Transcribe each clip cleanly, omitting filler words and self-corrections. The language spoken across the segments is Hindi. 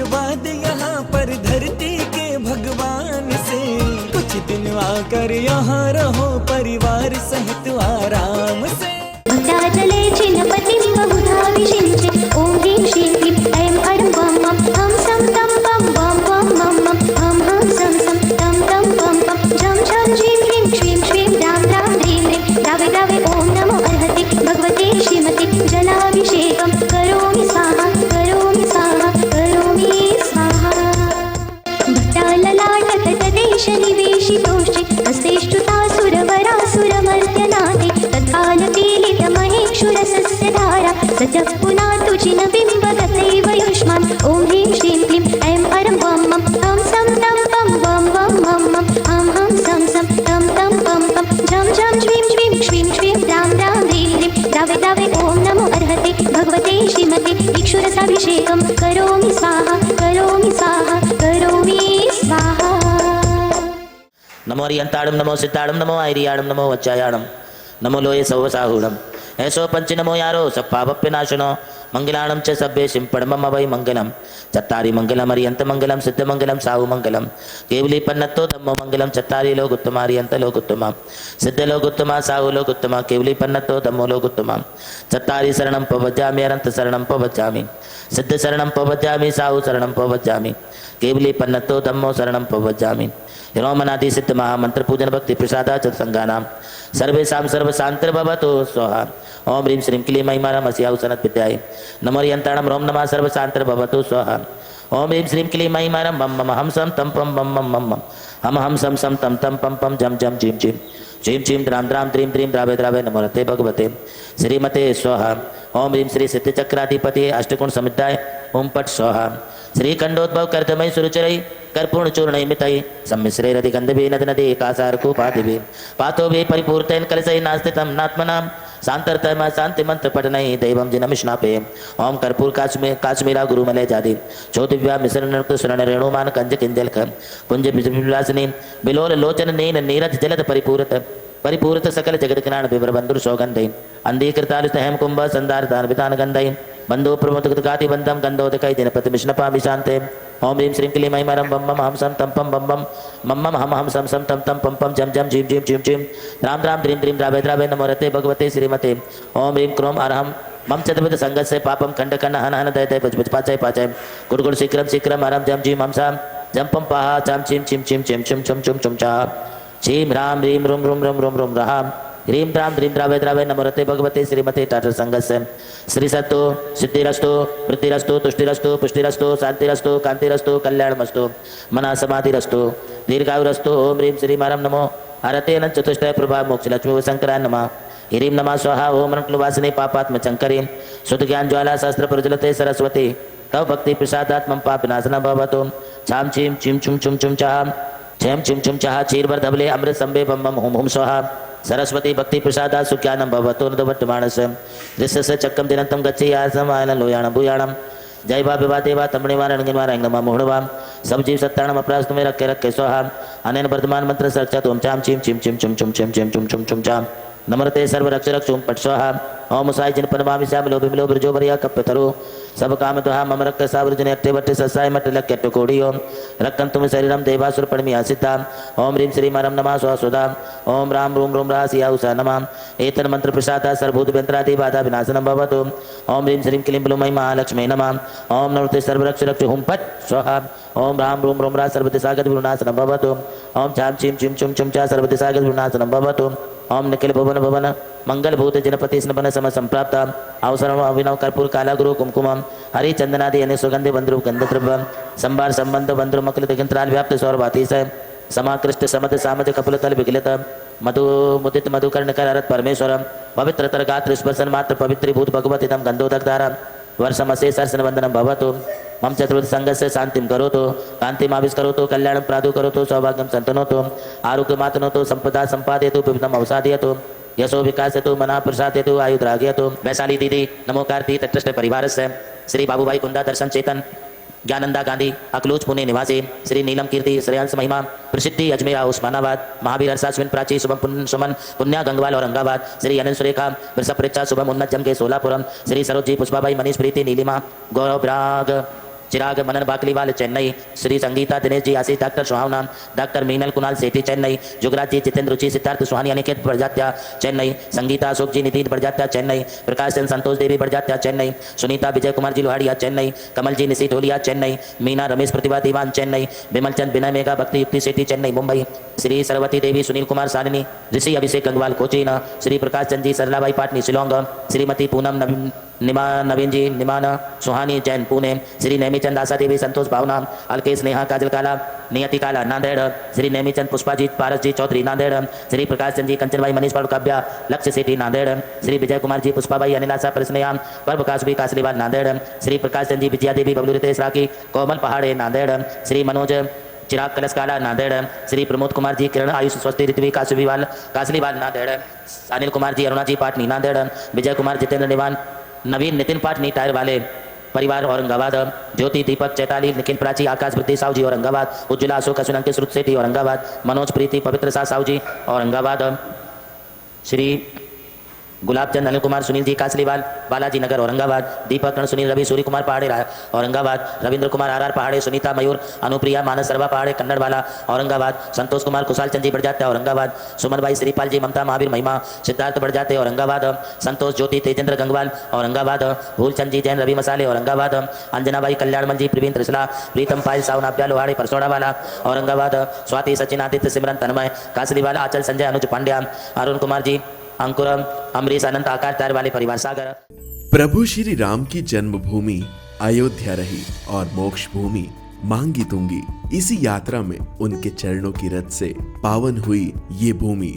आशीर्वाद यहाँ पर धरती के भगवान से। कुछ दिन आकर यहाँ रहो परिवार सहित आराम से। भक्ताचले चिन्हपतिं बहुधा विषिञ्चे ॐ ह्रीं श्रीं क्लीं ऐं अरं बं मं हं सं तं पं बं बं मं मं हं हं सं सं तं तं पं पं झं झं झीं ह्रीं श्रीं श्रीं रां रां ह्रीं ह्रीं द्रावे द्रावे ॐ नमो अर्हते भगवते श्रीमते जलाभिषेकं करोमि स्वाहा करोमि स्वाहा करोमि स्वाहा। भक्ताललाटतटदेशनिवेशितोष्टे हस्तेष्टुतासुरवरासुरमर्त्यनाथे तत्कालपीलितमहेक्षुरसस्यधारा सजः पुनातु चिन्हबिम्बगतैव युष्मान् ॐ ह्रीं श्रीं क्लीं ऐं अरं बं मं हं सं तं पं बं बं मं मं हं हं सं सं तं तं पं पं झं झं झ्रीं झ्रीं श्रीं श्रीं रां रां ह्रीं ह्रीं द्रावे द्रावे ॐ नमो अर्हते भगवते श्रीमते इक्षुरसाभिषेकं करोमि स्वाहा करोमि स्वाहा करोमि स्वाहा। नमो अरियंताड़म नमो सिद्धाड़म नमो आयरियाड़म नमो वच्चायाड़म नमो लोये सौवसाहूड़म ऐसो पंच नमो यारो सप्पावप्य नाशनो मंगलाणम च सभ्ये सिंपड़मम अवै मंगलम चत्तारि मंगलम अरियंत मंगलम सिद्ध मंगलम साहु मंगलम केवली पन्नतो धम्मो मंगलम चत्तारि लोकोत्तमा अरियंत लोकोत्तमा सिद्ध लोकोत्तमा साहु लोकोत्तमा केवली पन्नतो धम्मो लोकोत्तमा चत्तारि शरणं पवज्जामि अनंत शरणं पवज्जामि सिद्ध शरणं पवज्जामि साहु शरणं पवज्जामि केवली पन्नतो धम्मो शरणं पवज्जामि। रोमनादि सिद्ध महामंत्र पूजन भक्ति प्रसादा संगानाम सर्वेशा सर्वशांतिर्भवतु स्वाहा। ओम ह्रीं श्रीं क्लीं ऐं अस्याहु सनत विद्याय नमो यंत्राणम रोम नमः सर्वशांतिर्भवतु स्वाहा। ओम ह्रीं श्रीं क्लीं ऐं मम मम हम सम तम पम मम मम मम हम सम सम तम तम पम पम जम जम झीम झीम झीम झीम द्राम द्राम द्रीं द्रीं द्रावे द्रावे नमो रते भगवते श्रीमते स्वाहा। ओम ह्रीं श्री सिद्धिचक्राधिपति अष्टकोण समिताय ओम पट स्वाहा। श्रीखंडोद्भव कर्तमय सुरुचरई कर्पूर्ण चूर्ण मितई सम्मिश्रे रधिगंधभि नद नदी कासारकूपादिभि पातो भि परिपूर्तैन कलशै नास्तितं नात्मनां शांतर्तम शांति मंत्र पठनई दैवं जिनमिष्णापे ओम कर्पूर काश्मीरा गुरुमले जादि ज्योतिव्या मिश्रण सुरण रेणुमान कंज किंजलक कुंज विलासिनी बिलोल लोचन नीन नीरज जलद परिपूरत सकल जगत किनाण विवर बंधुर सौगंधई अंधीकृतालित हेम कुंभ संदारदान वितान गंधई बंधु प्रमुखगाति बंधम गंधोदकई दिनपति विष्णुपामि शांते। ओम ह्रीं श्रीं क्लीं ऐं मरं बम मम हम सम तम पम बम बम मम मम हम सम सम तम तम पम पम जम जम झीम झीम झीम झीम राम राम द्रीं द्रीं द्रावे द्रावे नमो रते भगवते श्रीमते। ओम ह्रीं क्रोम अरहम मम चतुर्विध संगत से पापम खंड खंड हन हन दय दय भज भज पाचय पाचय गुड़ गुड़ शीघ्रम शीघ्रम अरम जम झीम हम साम जम पम पाहा चाम चिम चिम चिम चिम चुम चुम चुम चुम चा चीम राम ह्रीं room room room room room रहा ह्रीं राम द्रीं द्रावे द्रावे नमो रते भगवते श्रीमते टाटर संगत से। श्री सत्तु सिद्धिरस्तु वृद्धिरस्तु तुष्टिरस्तु पुष्टिरस्तु शांतिरस्तु कांतिरस्तु कल्याणमस्तु मना समाधिरस्तु दीर्घायुरस्तु। ओम ह्रीं श्री मारम नमो हरतेन चतुष्टय प्रभा मोक्ष लक्ष्मी शंकराय नमः ह्रीं नमः स्वाहा। ओम रंक्लवासिनी पापात्म चंकरीं शुद्ध ज्ञान ज्वाला शास्त्र प्रज्वलते सरस्वती तव भक्ति प्रसादात्मं पापनाशनं भवतु छाम चीम चिम चुम चुम चुम चाम झेम चिम चुम चाह चीरवर धवले अमृत संबे बम बम हुम हुम स्वाहा। सरस्वती भक्ति प्रसादा सुख्यानम भवतो नवट्टमानस दृश्य चक्कम दिनंतम गच्छेयासम आयन लोयाणम भूयाणम जय बा विवा देवा तमणे वारणिमा रंगमा मोहणवा सब जीव सत्ताणम अपरास्त में रखे रखे स्वाहा। अनेन वर्धमान मंत्र सर्चा तुम चाम चिम चिम चिम चुम चुम चिम चिम चुम चुम चुम चाम नमरते सर्व रक्ष रक्षुम पट स्वाहा। ओम साई जिन पनमामि श्याम लोभि मिलो ब्रजो भरिया कप्पतरो सब काम दुहा मम रक्त सावृजन अट्टे बट्टे ससाय मट लक्य टकोड़ी ओम रक्कन तुम शरीरम देवासुर पणमि आसिता। ओम ह्रीं श्री मरम नमः स्वासुदा। ओम राम रूम रूम रासिया उषा नमः एतन मंत्र प्रसादा सर्वभूत व्यंत्रादि बाधा विनाशनम भवतु। ओम ह्रीं श्रीं क्लीं ब्लूं ऐं महालक्ष्मी नमः। ओम नमस्ते सर्वरक्ष रक्ष हुम फट स्वाहा। ओम राम रूम रूम रा सर्वदिशागत विनाशनम भवतु। ओम चाम चिम चिम चुम चुम चा सर्वदिशागत विनाशनम भवतु। ओम निखिल भुवन भवन मंगल भूत जनपति स्नपन सम संप्राप्त अवसरम अभिनव कर्पूर काला गुरु कुमकुमम हरि चंदनादि अन्य सुगंधि बंध्रु गंधद्रव्य संभार संबंध बंध्रु मकल दिगंतराल व्याप्त सौरभातीस समाकृष्ट समद सामद कपुल तल विकलित मधु मुदित मधुकर्ण करत परमेश्वर पवित्र तर गात्र स्पर्शन मात्र पवित्री भूत भगवती तम गंधोदकधारा वर्षमसे सरसन वंदनम भवतु। मम चतुर्थ संगस्य शांतिम करोतु कांतिमाविष करोतु कल्याणं प्रादु करोतु सौभाग्यं संतनोतु आरोग्य मातनोतु संपदा संपादयतु विविधम अवसादयतु यशो विकासयतु मना प्रसादयतु आयुर्रागयतु। वैशाली दीदी नमो कार्ति तटस्थ परिवार से श्री बाबूभाई कुंदा दर्शन चेतन ज्ञानंदा गांधी अकलूज पुणे निवासी श्री नीलम कीर्ति श्रेयांश महिमा प्रसिद्धि अजमेरा उस्मानाबाद महावीर हर्षाश्विन प्राची शुभम सुमन पुण्या गंगवाल औरंगाबाद श्री अनिल सुरेखा वृषप्रेच्छा शुभम उन्नत जम के सोलापुरम श्री सरोजी पुष्पाबाई मनीष प्रीति नीलिमा गौरव राग चिराग मनन बाकलीवाल चेन्नई, श्री संगीता दिनेश जी आशीष डॉक्टर सुहावना, डॉक्टर मीनल कुणाल सेठी चेन्नई, जुगराज जी जितेंद्र रुचि सिद्धार्थ सुहानी अनिकेत बड़जात्या चेन्नई, संगीता अशोक जी नितिन बड़जात्या चेन्नई, प्रकाश चंद संतोष देवी बड़जात्या चेन्नई, सुनीता विजय कुमार जी लोहाड़िया चेन्नई, कमल जी निशी ढोलिया चेन्नई, मीना रमेश प्रतिभा दीवान चेन्नई, बिमल चंद विनय मेघा भक्ति युक्ति सेठी चेन्नई मुंबई, श्री सरवती देवी सुनील कुमार सालिनी, ऋषि अभिषेक गंगवाल कोचीन, श्री प्रकाश चंद जी सरलाबाई पाटनी शिलोंग, श्रीमती पूनम नवीन जी निमाना सुहानी जैन पुणे, श्री नेमीचंद आशा देवी संतोष भावना, अलकेश नेहा काजल काला नियति काला नांदेड़, श्री नेमीचंद पुष्पाजीत पारस जी चौधरी नांदेड़, श्री प्रकाश चंद जी कंचनबाई मनीष पाड़ काव्या लक्ष्य सेठी नांदेड़, श्री विजय कुमार जी पुष्पाबाई अनिलासा परिस्नेयाम पर प्रकाश भी कासलीवाल नांदेड़, श्री प्रकाश चंद जी विजया देवी बबलू रितेश राकी कोमल पहाड़े नांदेड़, श्री मनोज चिराग कलशकाला नांदेड़, श्री प्रमोद कुमार जी किरण आयुष स्वस्ति ऋत्वी कासलीवाल नांदेड़, अनिल कुमार जी अरुणा जी पाटनी नांदेड़, विजय कुमार जितेंद्र निवान नवीन नितिन पाटनी टायर वाले परिवार औरंगाबाद, ज्योति दीपक चैताली निखिल प्राची आकाश वृद्धि साहू जी औरंगाबाद, उज्ज्वला अशोक अश्विन अंकित श्रुत सेठी औरंगाबाद, मनोज प्रीति पवित्र साहू जी औरंगाबाद, श्री गुलाबचंद अनिल कुमार सुनील जी कासलीवाल बालाजी नगर औरंगाबाद, दीपक कर्ण सुनील रवि सूर्य कुमार पहाड़े औरंगाबाद, रविंद्र कुमार आर पहाड़े, सुनीता मयूर अनुप्रिया मानस सर्वा पहाड़े कन्नड़वाला औरंगाबाद, संतोष कुमार कुशाल चंद जी बड़जाते औरंगाबाद, सुमन भाई श्रीपाल जी ममता महावीर महिमा सिद्धार्थ बड़जाते औरंगाबाद, संतोष ज्योति तेजेंद्र गंगवाल औरंगाबाद, भूलचंद जी जैन रवि मसाले औरंगाबाद, अंजना बाई कल्याणमल जी प्रवीण त्रिशला प्रीतम पायल साउन अब्या लोहाड़े परसोड़ावाला औरंगाबाद, स्वाति सचिन आदित्य सिमरन तन्मय कासलीवाल आंचल संजय अनुज पांड्या, अरुण कुमार जी अंकुरम अमरीश अनंत आकार तार वाले परिवार सागर। प्रभु श्री राम की जन्मभूमि अयोध्या रही और मोक्ष भूमि मांगी तुंगी। इसी यात्रा में उनके चरणों की रथ से पावन हुई ये भूमि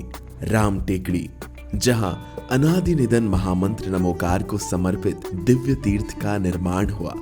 राम टेकड़ी, जहां अनादि निधन महामंत्र नमोकार को समर्पित दिव्य तीर्थ का निर्माण हुआ।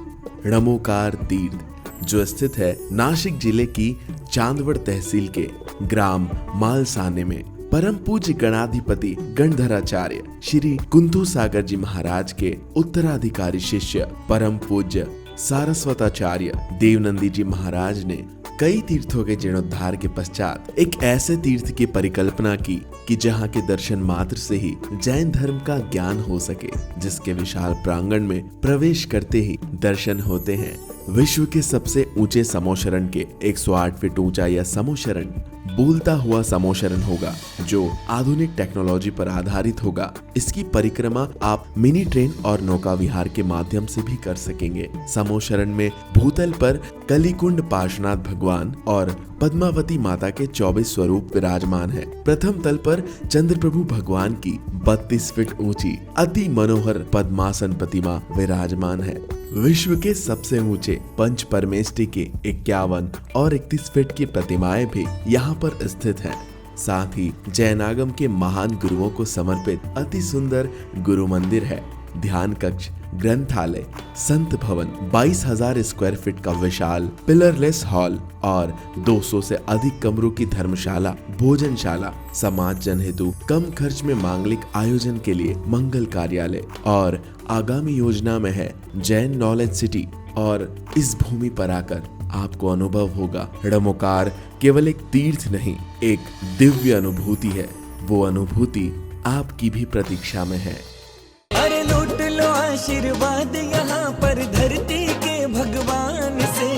नमोकार तीर्थ जो स्थित है नासिक जिले की चांदवड़ तहसील के ग्राम मालसाने में, परम पूज्य गणाधिपति गणधराचार्य श्री कुंतु सागर जी महाराज के उत्तराधिकारी शिष्य परम पूज्य सारस्वताचार्य देवनंदी जी महाराज ने कई तीर्थों के जीर्णोद्धार के पश्चात एक ऐसे तीर्थ की परिकल्पना की कि जहां के दर्शन मात्र से ही जैन धर्म का ज्ञान हो सके, जिसके विशाल प्रांगण में प्रवेश करते ही दर्शन होते हैं विश्व के सबसे ऊंचे समोशरण के 108 फीट ऊंचा यह समोशरण बोलता हुआ समोशरण होगा जो आधुनिक टेक्नोलॉजी पर आधारित होगा। इसकी परिक्रमा आप मिनी ट्रेन और नौका विहार के माध्यम से भी कर सकेंगे। समोशरण में भूतल पर कलिकुंड पार्श्वनाथ भगवान और पद्मावती माता के 24 स्वरूप विराजमान है। प्रथम तल पर चंद्र प्रभु भगवान की 32 फीट ऊंची अति मनोहर पद्मासन प्रतिमा विराजमान है। विश्व के सबसे ऊंचे पंच परमेष्टि के 51 और 31 फीट की प्रतिमाएं भी यहाँ पर स्थित हैं। साथ ही जैनागम के महान गुरुओं को समर्पित अति सुंदर गुरु मंदिर है। ध्यान कक्ष, ग्रंथालय, संत भवन, 22,000 स्क्वायर फीट का विशाल पिलरलेस हॉल और 200 से अधिक कमरों की धर्मशाला, भोजनशाला, समाज जन हेतु कम खर्च में मांगलिक आयोजन के लिए मंगल कार्यालय और आगामी योजना में है जैन नॉलेज सिटी। और इस भूमि पर आकर आपको अनुभव होगा नमोकार केवल एक तीर्थ नहीं, एक दिव्य अनुभूति है। वो अनुभूति आपकी भी प्रतीक्षा में है। अरे लूट लो आशीर्वाद यहाँ पर धरती के भगवान से,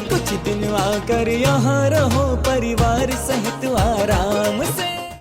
कुछ दिन आकर यहाँ रहो परिवार सहित आराम से।